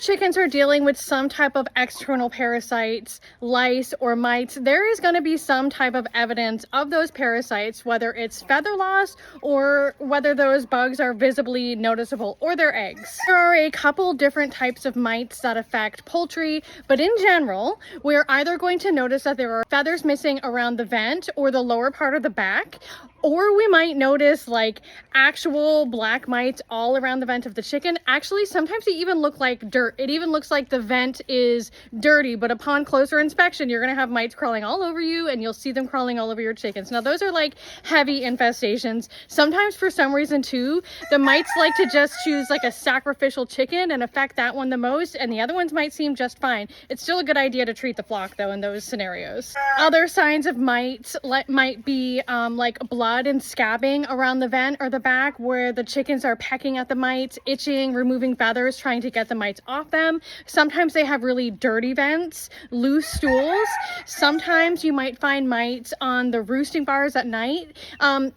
chickens are dealing with some type of external parasites, lice or mites, there is going to be some type of evidence of those parasites, whether it's feather loss or whether those bugs are visibly noticeable, or their eggs. There are a couple different types of mites that affect poultry, but in general, we're either going to notice that there are feathers missing around the vent or the lower part of the back, or we might notice like actual black mites all around the vent of the chicken. Actually, sometimes they even look like dirt. It even looks like the vent is dirty, but upon closer inspection, you're gonna have mites crawling all over you, and you'll see them crawling all over your chickens. Now, those are like heavy infestations. Sometimes for some reason too, the mites like to just choose like a sacrificial chicken and affect that one the most, and the other ones might seem just fine. It's still a good idea to treat the flock though in those scenarios. Other signs of mites might be like blood and scabbing around the vent or the back, where the chickens are pecking at the mites, itching, removing feathers, trying to get the mites off them. Sometimes they have really dirty vents, loose stools. Sometimes you might find mites on the roosting bars at night.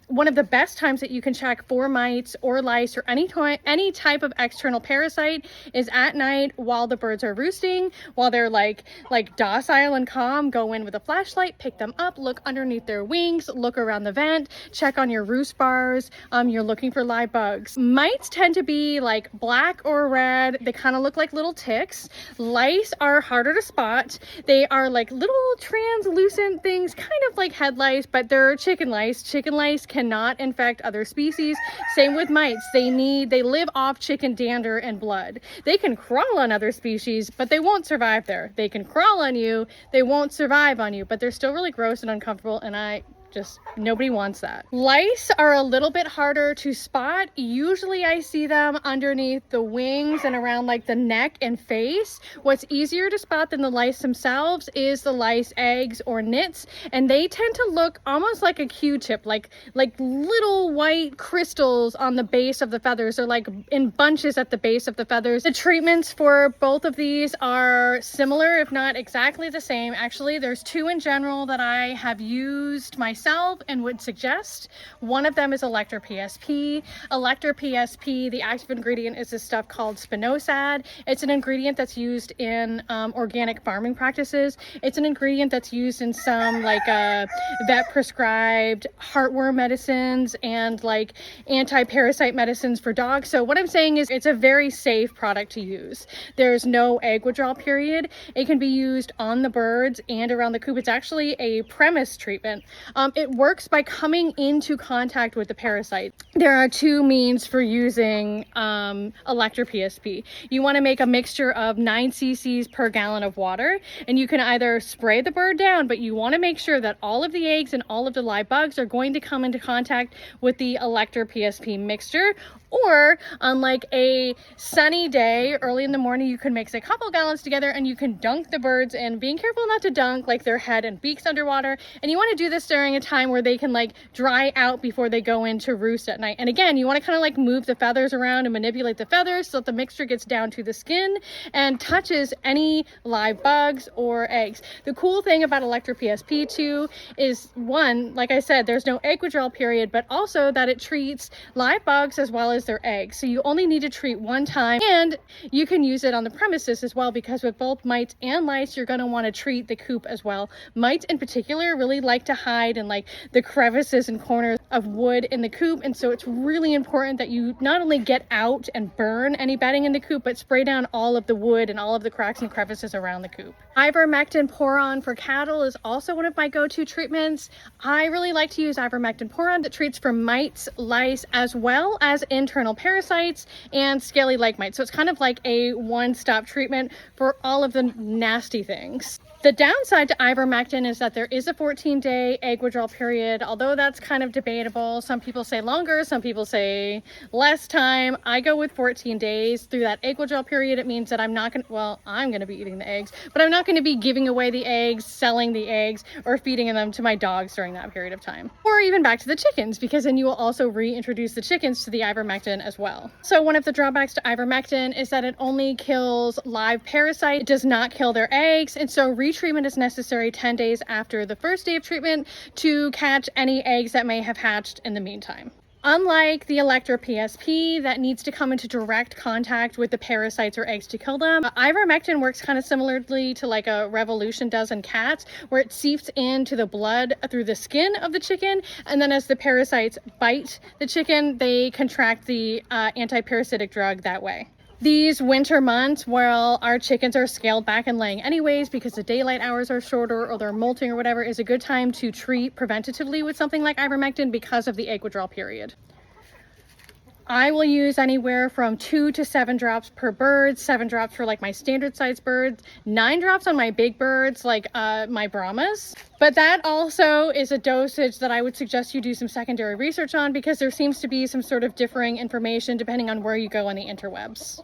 One of the best times that you can check for mites or lice or any type of external parasite is at night while the birds are roosting, while they're like docile and calm. Go in with a flashlight, pick them up, look underneath their wings, look around the vent, check on your roost bars. You're looking for live bugs. Mites tend to be like black or red. They kind of look like little ticks. Lice are harder to spot. They are like little translucent things, kind of like head lice, but they're chicken lice. Chicken lice cannot infect other species. Same with mites. They live off chicken dander and blood. They can crawl on other species, but they won't survive there. They can crawl on you, they won't survive on you, but they're still really gross and uncomfortable, and nobody wants that. Lice are a little bit harder to spot. Usually I see them underneath the wings and around like the neck and face. What's easier to spot than the lice themselves is the lice eggs or nits, and they tend to look almost like a Q-tip, like little white crystals on the base of the feathers. They're like in bunches at the base of the feathers. The treatments for both of these are similar, if not exactly the same. Actually, there's two in general that I have used myself and would suggest. One of them is Elector PSP. Elector PSP, the active ingredient is this stuff called spinosad. It's an ingredient that's used in organic farming practices. It's an ingredient that's used in some like vet prescribed heartworm medicines and like anti-parasite medicines for dogs. So what I'm saying is it's a very safe product to use. There's no egg withdrawal period. It can be used on the birds and around the coop. It's actually a premise treatment. It works by coming into contact with the parasite. There are two means for using Elector PSP. You want to make a mixture of 9 cc's per gallon of water, and you can either spray the bird down, but you want to make sure that all of the eggs and all of the live bugs are going to come into contact with the Elector PSP mixture. Or on like a sunny day early in the morning, you can mix a couple gallons together and you can dunk the birds in, being careful not to dunk like their head and beaks underwater. And you want to do this during a time where they can like dry out before they go into roost at night. And again, you want to kind of like move the feathers around and manipulate the feathers so that the mixture gets down to the skin and touches any live bugs or eggs. The cool thing about Elector PSP too is, one, like I said, there's no egg withdrawal period, but also that it treats live bugs as well as their eggs. So you only need to treat one time, and you can use it on the premises as well, because with both mites and lice, you're going to want to treat the coop as well. Mites in particular really like to hide in like the crevices and corners of wood in the coop, and so it's really important that you not only get out and burn any bedding in the coop, but spray down all of the wood and all of the cracks and crevices around the coop. Ivermectin pour-on for cattle is also one of my go-to treatments. I really like to use Ivermectin pour-on that treats for mites, lice, as well as internal parasites and scaly-like mites. So it's kind of like a one-stop treatment for all of the nasty things. The downside to ivermectin is that there is a 14-day egg withdrawal period, although that's kind of debatable. Some people say longer, some people say less time. I go with 14 days. Through that egg withdrawal period, it means that I'm going to be eating the eggs, but I'm not going to be giving away the eggs, selling the eggs, or feeding them to my dogs during that period of time. Or even back to the chickens, because then you will also reintroduce the chickens to the ivermectin as well. So one of the drawbacks to ivermectin is that it only kills live parasites. It does not kill their eggs, and so retreatment is necessary 10 days after the first day of treatment to catch any eggs that may have hatched in the meantime. Unlike the Elector PSP that needs to come into direct contact with the parasites or eggs to kill them, ivermectin works kind of similarly to like a Revolution does in cats, where it seeps into the blood through the skin of the chicken, and then as the parasites bite the chicken, they contract the anti-parasitic drug that way. These winter months, while our chickens are scaled back and laying anyways because the daylight hours are shorter or they're molting or whatever, is a good time to treat preventatively with something like ivermectin because of the egg withdrawal period. I will use anywhere from 2 to 7 drops per bird, 7 drops for like my standard size birds, 9 drops on my big birds like my Brahmas. But that also is a dosage that I would suggest you do some secondary research on because there seems to be some sort of differing information depending on where you go on the interwebs.